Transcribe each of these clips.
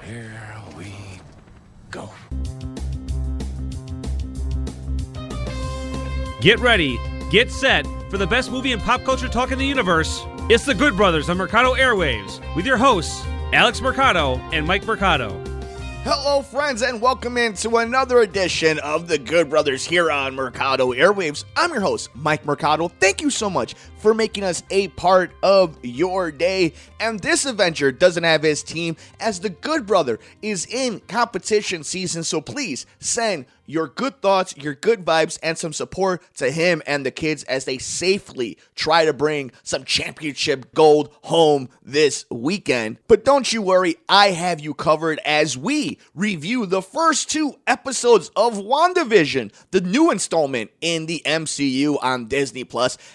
Here we go. Get ready, get set for the best movie and pop culture talk in the universe. It's the Good Brothers on Mercado Airwaves with your hosts, Alex Mercado and Mike Mercado. Hello, friends, and welcome into another edition of the Good Brothers here on Mercado Airwaves. I'm your host, Mike Mercado. Thank you so much for making us a part of your day. And this adventure doesn't have his team, as the Good Brother is in competition season, so please send your good thoughts, your good vibes, and some support to him and the kids as they safely try to bring some championship gold home this weekend. But don't you worry, I have you covered as we review the first 2 episodes of WandaVision, the new installment in the MCU on Disney+.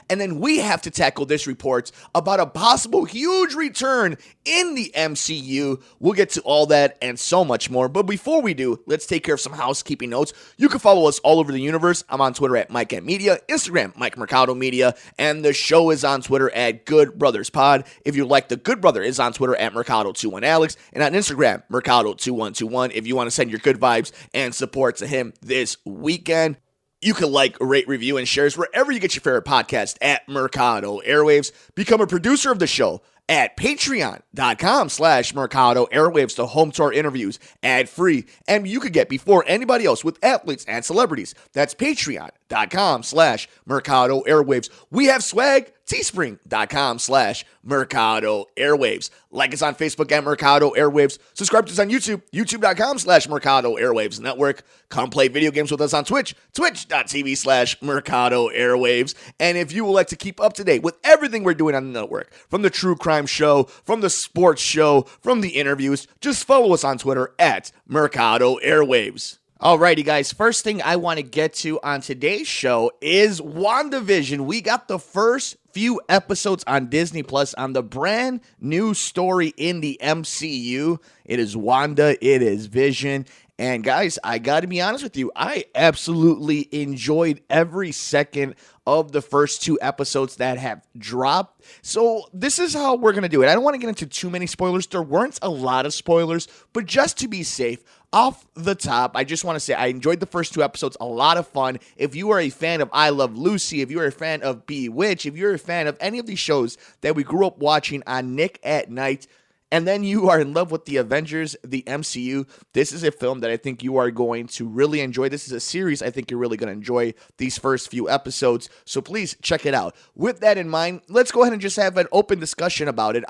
And then we have to tackle this report about a possible huge return in the MCU. We'll get to all that and so much more. But before we do, let's take care of some housekeeping notes. You can follow us all over the universe. I'm on Twitter at MikeMedia, Instagram, Mike Mercado Media, and the show is on Twitter at Good Brothers Pod. If you like the Good Brother, is on Twitter at Mercado21Alex, and on Instagram, Mercado2121, if you want to send your good vibes and support to him this weekend. You can like, rate, review, and shares wherever you get your favorite podcast at Mercado Airwaves. Become a producer of the show at patreon.com/Mercado Airwaves, the home to our interviews, ad-free, and you could get before anybody else with athletes and celebrities. That's patreon.com/Mercado Airwaves. We have swag, teespring.com/Mercado Airwaves. Like us on Facebook at Mercado Airwaves. Subscribe to us on YouTube, youtube.com/Mercado Airwaves Network. Come play video games with us on Twitch, twitch.tv/Mercado Airwaves. And if you would like to keep up to date with everything we're doing on the network, from the true crime show, from the sports show, from the interviews, just follow us on Twitter at Mercado Airwaves. Alrighty, guys, first thing I want to get to on today's show is WandaVision. We got the first few episodes on Disney Plus on the brand new story in the MCU. It is Wanda, it is Vision. And guys, I got to be honest with you, I absolutely enjoyed every second of the first 2 episodes that have dropped. So this is how we're going to do it. I don't want to get into too many spoilers. There weren't a lot of spoilers, but just to be safe, off the top, I just want to say I enjoyed the first 2 episodes, a lot of fun. If you are a fan of I Love Lucy, if you are a fan of Bewitched, if you're a fan of any of these shows that we grew up watching on Nick at Night, and then you are in love with the Avengers, the MCU, this is a film that I think you are going to really enjoy. This is a series I think you're really going to enjoy these first few episodes, so please check it out. With that in mind, let's go ahead and just have an open discussion about it.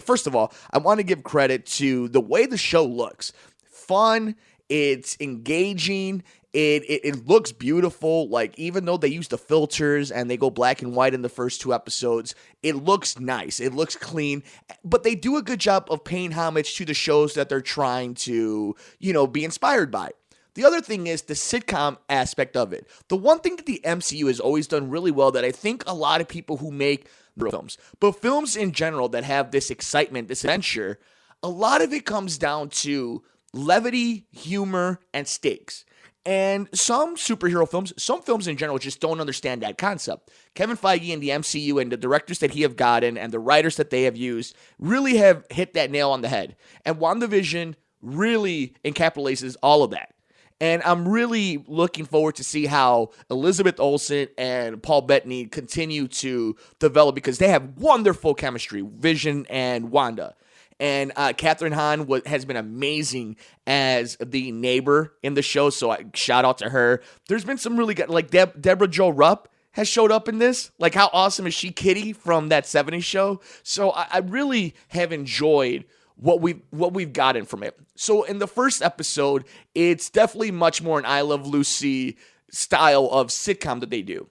First of all, I want to give credit to the way the show looks. Fun, it's engaging, it looks beautiful. Like, even though they use the filters and they go black and white in the first 2 episodes, it looks nice, it looks clean, but they do a good job of paying homage to the shows that they're trying to, be inspired by. The other thing is the sitcom aspect of it. The one thing that the MCU has always done really well that I think a lot of people who make films, but films in general that have this excitement, this adventure, a lot of it comes down to levity, humor, and stakes. And some superhero films, some films in general, just don't understand that concept. Kevin Feige and the MCU and the directors that he have gotten and the writers that they have used really have hit that nail on the head. And WandaVision really encapsulates all of that. And I'm really looking forward to see how Elizabeth Olsen and Paul Bettany continue to develop, because they have wonderful chemistry, Vision and Wanda. And Catherine Hahn has been amazing as the neighbor in the show, so shout out to her. There's been some really good, like Deborah Jo Rupp has showed up in this. Like, how awesome is she, Kitty, from that 70s show? So I really have enjoyed what we've gotten from it. So in the first episode, it's definitely much more an I Love Lucy style of sitcom that they do.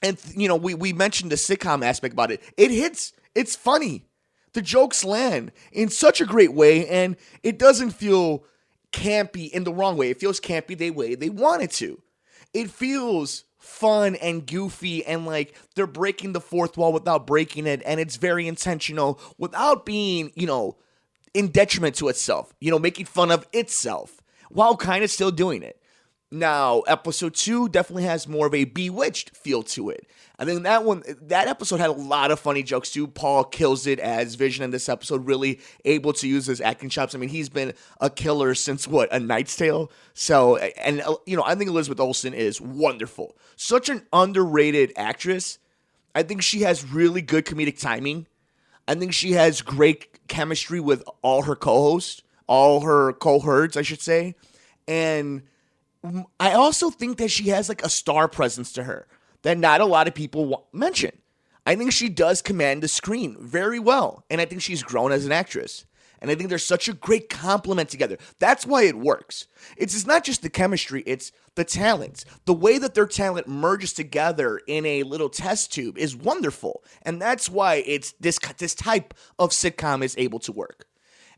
And, we mentioned the sitcom aspect about it. It hits. It's funny. The jokes land in such a great way, and it doesn't feel campy in the wrong way. It feels campy the way they want it to. It feels fun and goofy, and like they're breaking the fourth wall without breaking it, and it's very intentional without being, in detriment to itself, making fun of itself while kind of still doing it. Now, episode 2 definitely has more of a Bewitched feel to it. I think that episode had a lot of funny jokes too. Paul kills it as Vision in this episode, really able to use his acting chops. I mean, he's been a killer since A Knight's Tale. So, and I think Elizabeth Olsen is wonderful. Such an underrated actress. I think she has really good comedic timing. I think she has great chemistry with all her co-hosts, all her cohorts, I should say. And I also think that she has like a star presence to her that not a lot of people mention. I think she does command the screen very well, and I think she's grown as an actress. And I think they're such a great complement together. That's why it works. It's not just the chemistry, it's the talents. The way that their talent merges together in a little test tube is wonderful. And that's why it's this type of sitcom is able to work.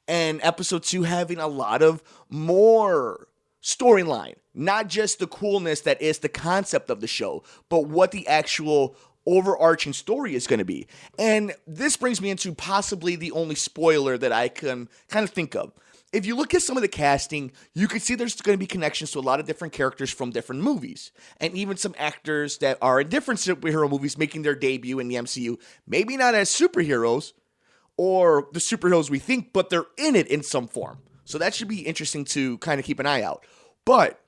And episode 2 having a lot of more storyline, not just the coolness that is the concept of the show, but what the actual overarching story is going to be. And this brings me into possibly the only spoiler that I can kind of think of. If you look at some of the casting, you can see there's going to be connections to a lot of different characters from different movies, and even some actors that are in different superhero movies making their debut in the MCU, maybe not as superheroes or the superheroes we think, but they're in it in some form. So that should be interesting to kind of keep an eye out. But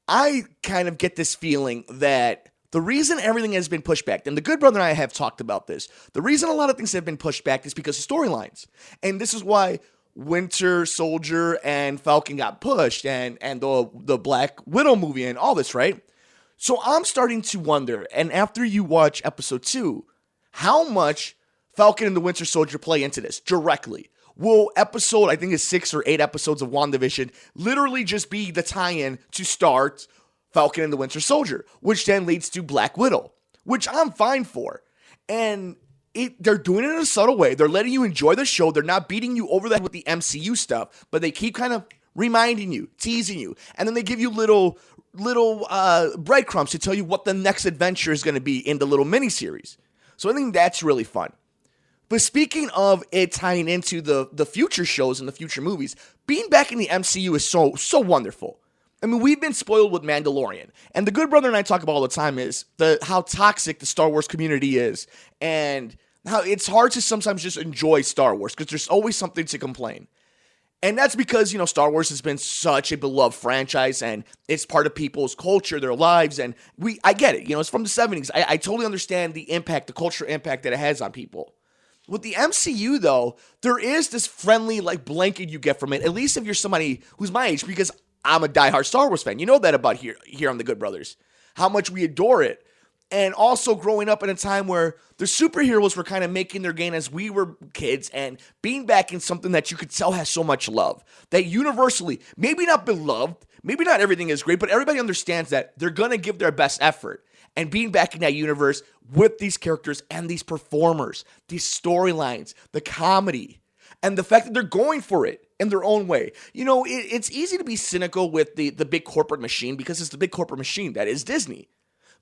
I kind of get this feeling that the reason everything has been pushed back, and the Good Brother and I have talked about this, the reason a lot of things have been pushed back is because of storylines. And this is why Winter Soldier and Falcon got pushed, and the Black Widow movie and all this, right? So I'm starting to wonder, and after you watch episode 2, how much Falcon and the Winter Soldier play into this directly? Will episode, I think it's 6 or 8 episodes of WandaVision, literally just be the tie-in to start Falcon and the Winter Soldier, which then leads to Black Widow, which I'm fine for. And they're doing it in a subtle way. They're letting you enjoy the show. They're not beating you over the head with the MCU stuff, but they keep kind of reminding you, teasing you, and then they give you little breadcrumbs to tell you what the next adventure is going to be in the little miniseries. So I think that's really fun. But speaking of it tying into the future shows and the future movies, being back in the MCU is so wonderful. I mean, we've been spoiled with Mandalorian, and the Good Brother and I talk about all the time is how toxic the Star Wars community is, and how it's hard to sometimes just enjoy Star Wars because there's always something to complain. And that's because, Star Wars has been such a beloved franchise, and it's part of people's culture, their lives, and I get it. It's from the 70s. I totally understand the impact, the cultural impact that it has on people. With the MCU, though, there is this friendly, blanket you get from it, at least if you're somebody who's my age, because I'm a diehard Star Wars fan. You know that about here on The Good Brothers, how much we adore it. And also growing up in a time where the superheroes were kind of making their gain as we were kids, and being back in something that you could tell has so much love, that universally, maybe not beloved, maybe not everything is great, but everybody understands that they're going to give their best effort. And being back in that universe with these characters and these performers, these storylines, the comedy, and the fact that they're going for it in their own way. It's easy to be cynical with the big corporate machine because it's the big corporate machine that is Disney.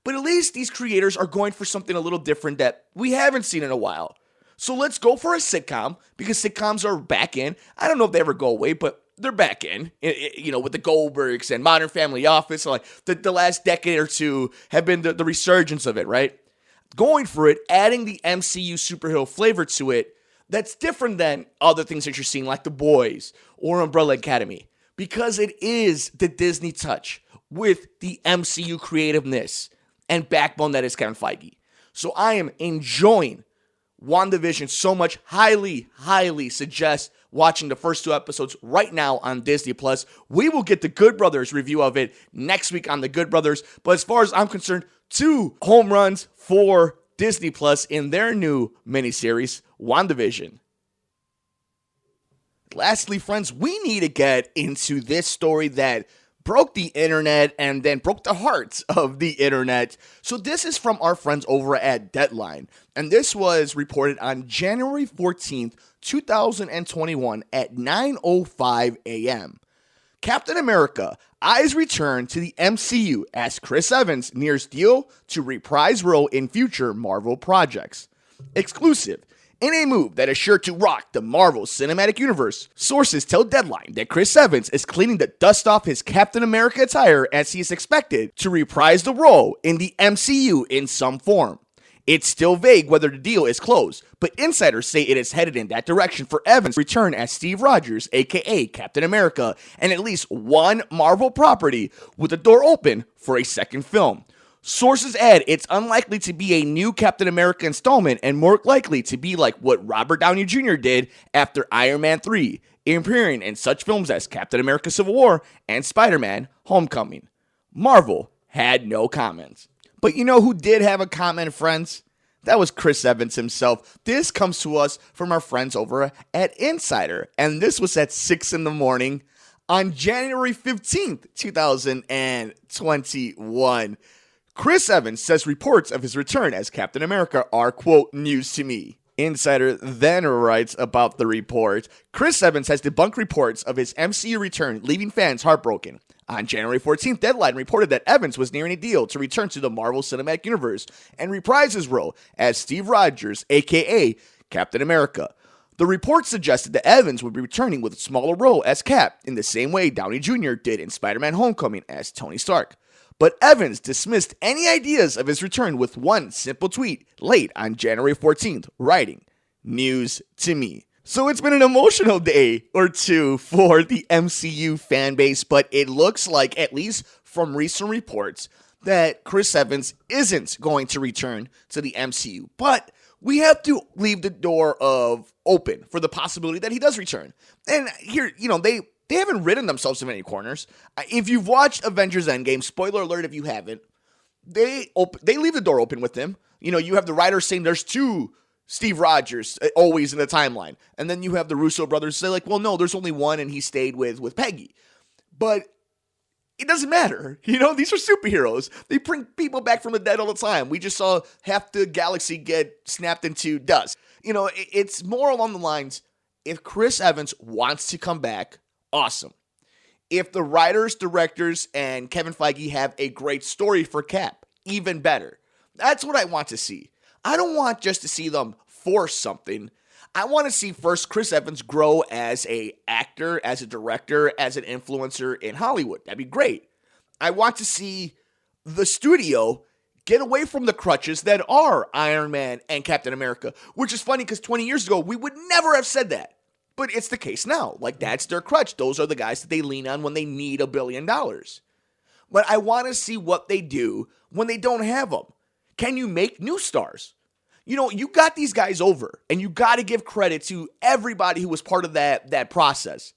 But at least these creators are going for something a little different that we haven't seen in a while. So let's go for a sitcom, because sitcoms are back in. I don't know if they ever go away, but they're back in, with the Goldbergs and Modern Family Office. So the last decade or two have been the resurgence of it, right? Going for it, adding the MCU superhero flavor to it, that's different than other things that you're seeing like The Boys or Umbrella Academy, because it is the Disney touch with the MCU creativeness and backbone that is Kevin Feige. So I am enjoying WandaVision so much. Highly, highly suggest watching the first 2 episodes right now on Disney+. We will get the Good Brothers review of it next week on the Good Brothers. But as far as I'm concerned, 2 home runs for Disney+ in their new miniseries, WandaVision. Lastly, friends, we need to get into this story that broke the internet and then broke the hearts of the internet. So this is from our friends over at Deadline, and this was reported on January 14th, 2021 at 9:05 a.m. Captain America eyes return to the MCU as Chris Evans nears deal to reprise role in future Marvel projects. Exclusive. In a move that is sure to rock the Marvel Cinematic Universe, sources tell Deadline that Chris Evans is cleaning the dust off his Captain America attire as he is expected to reprise the role in the MCU in some form. It's still vague whether the deal is closed, but insiders say it is headed in that direction for Evans' return as Steve Rogers, aka Captain America, and at least one Marvel property with the door open for a second film. Sources add it's unlikely to be a new Captain America installment and more likely to be like what Robert Downey Jr. did after Iron Man 3, appearing in such films as Captain America Civil War and Spider-Man Homecoming. Marvel had no comments. But you know who did have a comment, friends? That was Chris Evans himself. This comes to us from our friends over at Insider, and this was at 6 in the morning on January 15th, 2021. Chris Evans says reports of his return as Captain America are, quote, news to me. Insider then writes about the report. Chris Evans has debunked reports of his MCU return, leaving fans heartbroken. On January 14th, Deadline reported that Evans was nearing a deal to return to the Marvel Cinematic Universe and reprise his role as Steve Rogers, aka Captain America. The report suggested that Evans would be returning with a smaller role as Cap, in the same way Downey Jr. did in Spider-Man Homecoming as Tony Stark. But Evans dismissed any ideas of his return with one simple tweet late on January 14th, writing, news to me. So it's been an emotional day or two for the MCU fan base, but it looks like, at least from recent reports, that Chris Evans isn't going to return to the MCU. But we have to leave the door open for the possibility that he does return. And here, they haven't ridden themselves in many corners. If you've watched Avengers Endgame, spoiler alert if you haven't, they leave the door open with him. You have the writers saying there's two Steve Rogers always in the timeline. And then you have the Russo brothers say like, well, no, there's only one and he stayed with Peggy. But it doesn't matter. These are superheroes. They bring people back from the dead all the time. We just saw half the galaxy get snapped into dust. It's more along the lines, if Chris Evans wants to come back, awesome. If the writers, directors, and Kevin Feige have a great story for Cap, even better. That's what I want to see. I don't want just to see them force something. I want to see first Chris Evans grow as an actor, as a director, as an influencer in Hollywood. That'd be great. I want to see the studio get away from the crutches that are Iron Man and Captain America, which is funny because 20 years ago, we would never have said that. But it's the case now. Like, that's their crutch. Those are the guys that they lean on when they need $1 billion. But I want to see what they do when they don't have them. Can you make new stars? You got these guys over, and you got to give credit to everybody who was part of that process.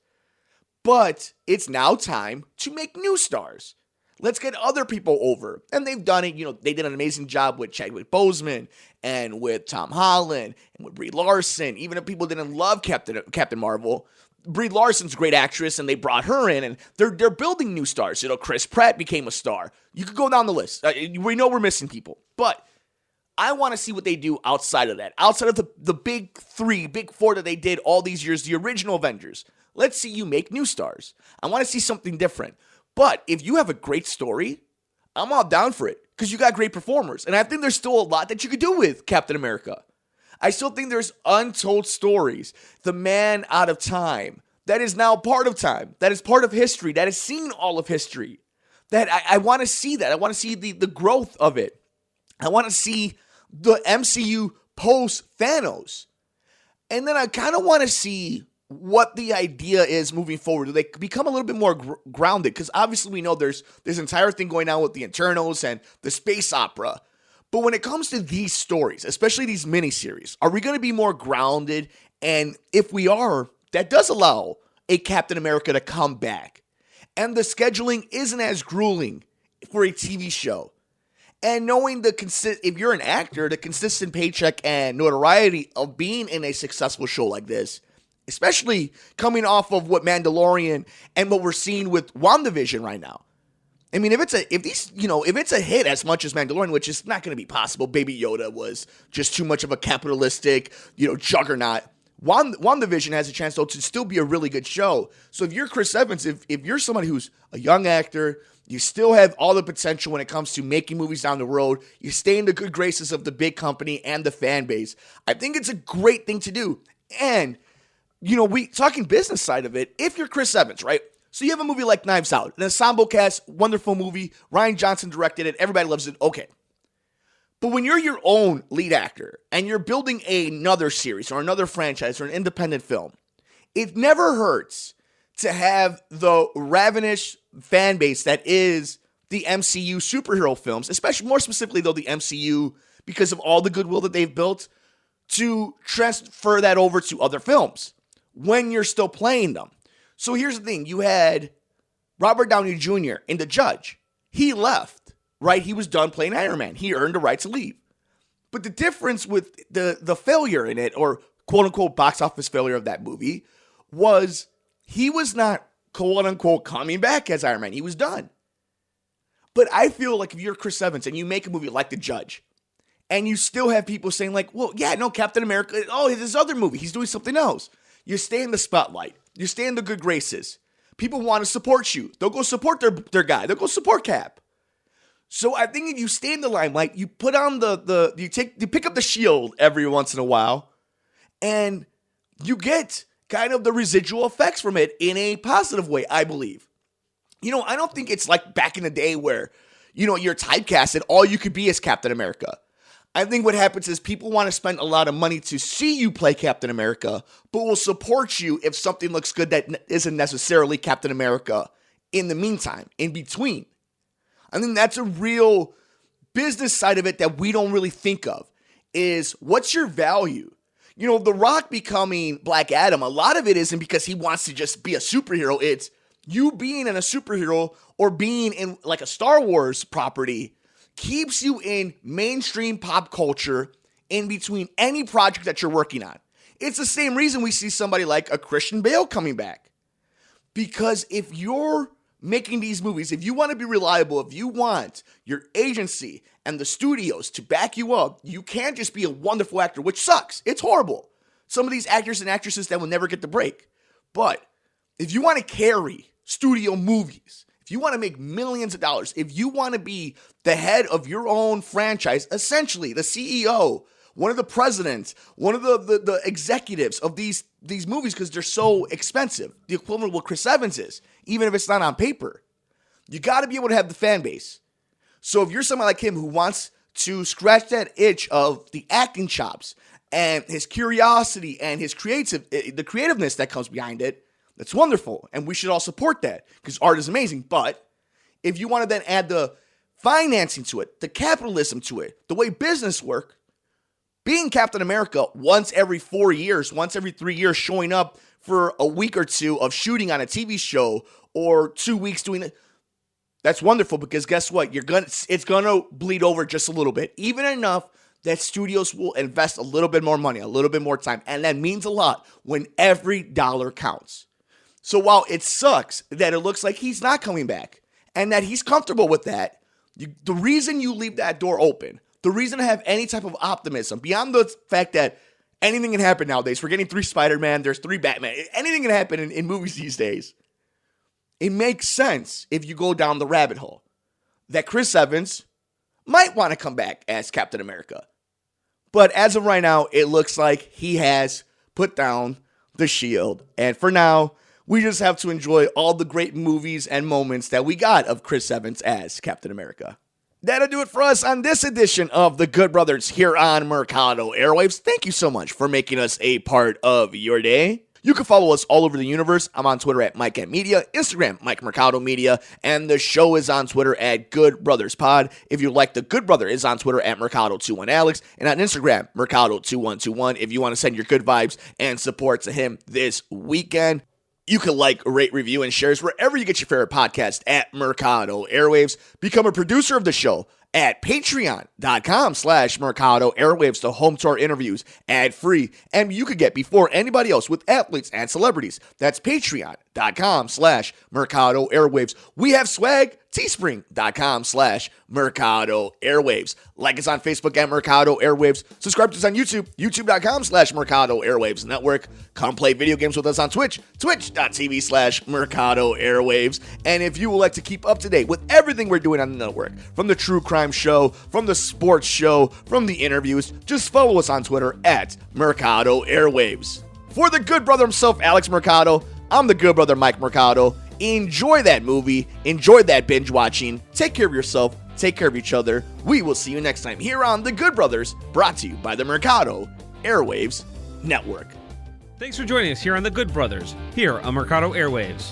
But it's now time to make new stars. Let's get other people over. And they've done it. They did an amazing job with Chadwick Boseman and with Tom Holland and with Brie Larson. Even if people didn't love Captain Marvel, Brie Larson's a great actress, and they brought her in, and they're building new stars. Chris Pratt became a star. You could go down the list. We know we're missing people. But I want to see what they do outside of that. Outside of the big three, big four that they did all these years, the original Avengers. Let's see you make new stars. I want to see something different. But if you have a great story, I'm all down for it because you got great performers. And I think there's still a lot that you could do with Captain America. I still think there's untold stories. The man out of time, that is now part of time, that is part of history, that has seen all of history. That I want to see that. I want to see the growth of it. I want to see the MCU post Thanos. And then I kind of want to see what the idea is moving forward. Do they become a little bit more grounded? Because obviously we know there's this entire thing going on with the Eternals and the space opera. But when it comes to these stories, especially these miniseries, are we going to be more grounded? And if we are, that does allow a Captain America to come back. And the scheduling isn't as grueling for a TV show. And knowing if you're an actor, the consistent paycheck and notoriety of being in a successful show like this, especially coming off of what Mandalorian and what we're seeing with WandaVision right now. I mean, if it's a hit as much as Mandalorian, which is not going to be possible, Baby Yoda was just too much of a capitalistic, juggernaut. WandaVision has a chance, though, to still be a really good show. So if you're Chris Evans, if you're somebody who's a young actor, you still have all the potential when it comes to making movies down the road, you stay in the good graces of the big company and the fan base, I think it's a great thing to do. And, we talking business side of it, if you're Chris Evans, right? So you have a movie like Knives Out, an ensemble cast, wonderful movie, Rian Johnson directed it, everybody loves it, okay. But when you're your own lead actor and you're building another series or another franchise or an independent film, it never hurts to have the ravenous fan base that is the MCU superhero films, especially more specifically though the MCU, because of all the goodwill that they've built, to transfer that over to other films when you're still playing them. So here's the thing. You had Robert Downey Jr. in The Judge. He left. Right, he was done playing Iron Man. He earned the right to leave. But the difference with the failure in it, or quote-unquote box office failure of that movie, was he was not quote-unquote coming back as Iron Man. He was done. But I feel like if you're Chris Evans and you make a movie like The Judge, and you still have people saying like, well, yeah, no, Captain America, oh, his other movie, he's doing something else. You stay in the spotlight. You stay in the good graces. People want to support you. They'll go support their guy. They'll go support Cap. So I think if you stay in the limelight, you put on you pick up the shield every once in a while, and you get kind of the residual effects from it in a positive way, I believe. I don't think it's like back in the day where, you're typecasted, all you could be is Captain America. I think what happens is people want to spend a lot of money to see you play Captain America, but will support you if something looks good that isn't necessarily Captain America in the meantime, in between. I think that's a real business side of it that we don't really think of, is what's your value? The Rock becoming Black Adam, a lot of it isn't because he wants to just be a superhero. It's you being in a superhero or being in like a Star Wars property keeps you in mainstream pop culture in between any project that you're working on. It's the same reason we see somebody like a Christian Bale coming back. Because if you're making these movies, if you want to be reliable, if you want your agency and the studios to back you up, you can't just be a wonderful actor, which sucks. It's horrible. Some of these actors and actresses that will never get the break. But if you want to carry studio movies, if you want to make millions of dollars, if you want to be the head of your own franchise, essentially the CEO, one of the presidents, one of the executives of these movies, because they're so expensive, the equivalent of what Chris Evans is, even if it's not on paper. You got to be able to have the fan base. So if you're somebody like him who wants to scratch that itch of the acting chops and his curiosity and his the creativeness that comes behind it, that's wonderful. And we should all support that because art is amazing. But if you want to then add the financing to it, the capitalism to it, the way business work, being Captain America once every 4 years, once every 3 years, showing up for a week or two of shooting on a TV show or 2 weeks doing it, that's wonderful because guess what? It's gonna bleed over just a little bit, even enough that studios will invest a little bit more money, a little bit more time, and that means a lot when every dollar counts. So while it sucks that it looks like he's not coming back and that he's comfortable with that, the reason you leave that door open, the reason to have any type of optimism, beyond the fact that anything can happen nowadays, we're getting 3 Spider-Man, there's 3 Batman, anything can happen in movies these days. It makes sense if you go down the rabbit hole that Chris Evans might want to come back as Captain America. But as of right now, it looks like he has put down the shield. And for now, we just have to enjoy all the great movies and moments that we got of Chris Evans as Captain America. That'll do it for us on this edition of The Good Brothers here on Mercado Airwaves. Thank you so much for making us a part of your day. You can follow us all over the universe. I'm on Twitter at Mike Media, Instagram, Mike Mercado Media, and the show is on Twitter at Good Brothers Pod. If you like, the Good Brother is on Twitter at Mercado21Alex, and on Instagram, Mercado2121, if you want to send your good vibes and support to him this weekend. You can like, rate, review, and shares wherever you get your favorite podcast at Mercado Airwaves. Become a producer of the show at patreon.com/Mercado Airwaves, the home to our interviews, ad-free, and you could get before anybody else with athletes and celebrities. That's patreon.com/Mercado Airwaves. We have swag teespring.com/Mercado Airwaves. Like us on Facebook at Mercado Airwaves. Subscribe to us on YouTube, youtube.com/Mercado Airwaves Network. Come play video games with us on Twitch, twitch.tv/Mercado Airwaves. And if you would like to keep up to date with everything we're doing on the network, from the true crime show, from the sports show, from the interviews, just follow us on Twitter at Mercado Airwaves. For the good brother himself, Alex Mercado, I'm the good brother, Mike Mercado. Enjoy that movie. Enjoy that binge watching. Take care of yourself. Take care of each other. We will see you next time here on The Good Brothers, brought to you by the Mercado Airwaves Network. Thanks for joining us here on The Good Brothers, here on Mercado Airwaves.